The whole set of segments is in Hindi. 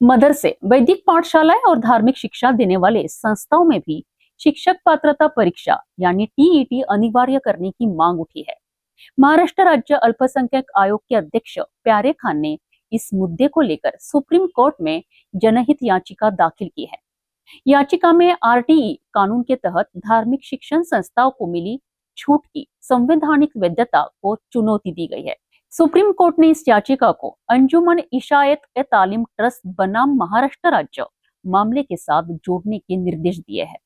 मदरसे, वैदिक पाठशालाएं और धार्मिक शिक्षा देने वाले संस्थाओं में भी शिक्षक पात्रता परीक्षा यानी टीईटी अनिवार्य करने की मांग उठी है। महाराष्ट्र राज्य अल्पसंख्यक आयोग के अध्यक्ष प्यारे खान ने इस मुद्दे को लेकर सुप्रीम कोर्ट में जनहित याचिका दाखिल की है। याचिका में आरटीई कानून के तहत धार्मिक शिक्षण संस्थाओं को मिली छूट की संवैधानिक वैधता को चुनौती दी गई है। सुप्रीम कोर्ट ने इस याचिका को अंजुमन इशायत ए तालीम ट्रस्ट बनाम महाराष्ट्र राज्य मामले के साथ जोड़ने के निर्देश दिए हैं।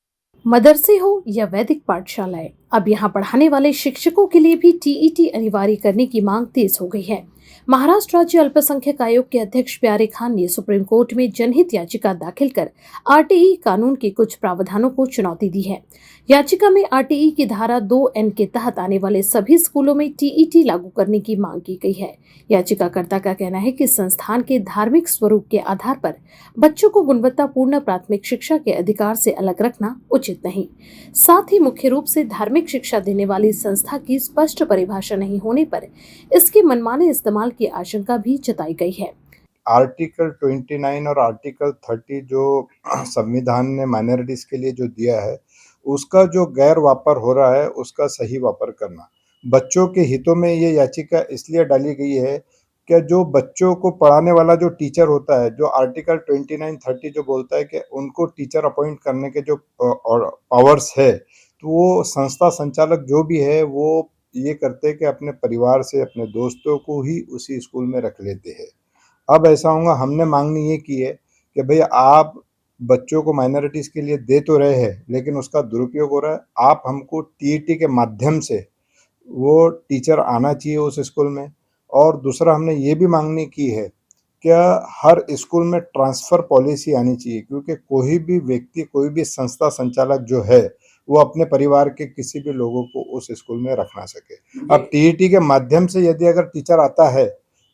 मदरसे हो या वैदिक पाठशालाएं, अब यहां पढ़ाने वाले शिक्षकों के लिए भी टीईटी अनिवार्य करने की मांग तेज हो गई है। महाराष्ट्र राज्य अल्पसंख्यक आयोग के अध्यक्ष प्यारे खान ने सुप्रीम कोर्ट में जनहित याचिका दाखिल कर आरटीई कानून के कुछ प्रावधानों को चुनौती दी है। याचिका में आरटीई की धारा 2N के तहत आने वाले सभी स्कूलों में टीईटी लागू करने की मांग की गई है। याचिकाकर्ता का कहना है कि संस्थान के धार्मिक स्वरूप के आधार पर बच्चों को गुणवत्तापूर्ण प्राथमिक शिक्षा के अधिकार से अलग रखना उचित नहीं। साथ ही मुख्य रूप से धार्मिक शिक्षा देने वाली संस्था की स्पष्ट परिभाषा नहीं होने पर इसके मनमाने इस्तेमाल की आशंका भी जताई गई है। आर्टिकल 29 और आर्टिकल 30 जो संविधान ने माइनॉरिटीज के लिए जो दिया है, उसका जो गैर वापर हो रहा है, उसका सही वापर करना बच्चों के हितों में ये याचिका इसलिए डाली गई है कि जो बच्चों को पढ़ाने वाला जो टीचर होता है, जो आर्टिकल 29-30 जो बोलता है कि उनको टीचर अपॉइंट करने के जो पावर्स है, तो वो संस्था संचालक जो भी है वो ये करते हैं कि अपने परिवार से, अपने दोस्तों को ही उसी स्कूल में रख लेते हैं। अब ऐसा होगा, हमने मांगनी ये की है कि भई आप बच्चों को माइनॉरिटीज़ के लिए दे तो रहे हैं, लेकिन उसका दुरुपयोग हो रहा है। आप हमको टीईटी के माध्यम से वो टीचर आना चाहिए उस स्कूल में। और दूसरा हमने ये भी मांगनी की है, क्या हर स्कूल में ट्रांसफ़र पॉलिसी आनी चाहिए, क्योंकि कोई भी व्यक्ति, कोई भी संस्था संचालक जो है, वो अपने परिवार के किसी भी लोगों को उस स्कूल में रख ना सके। अब टीईटी के माध्यम से यदि अगर टीचर आता है,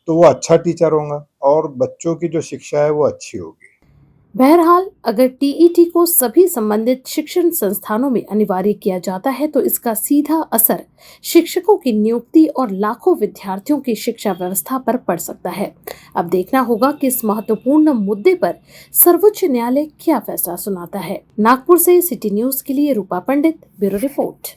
तो वो अच्छा टीचर होगा और बच्चों की जो शिक्षा है वो अच्छी होगी। बहरहाल, अगर टीईटी को सभी संबंधित शिक्षण संस्थानों में अनिवार्य किया जाता है तो इसका सीधा असर शिक्षकों की नियुक्ति और लाखों विद्यार्थियों की शिक्षा व्यवस्था पर पड़ सकता है। अब देखना होगा कि इस महत्वपूर्ण मुद्दे पर सर्वोच्च न्यायालय क्या फैसला सुनाता है। नागपुर से सिटी न्यूज के लिए रूपा पंडित, ब्यूरो रिपोर्ट।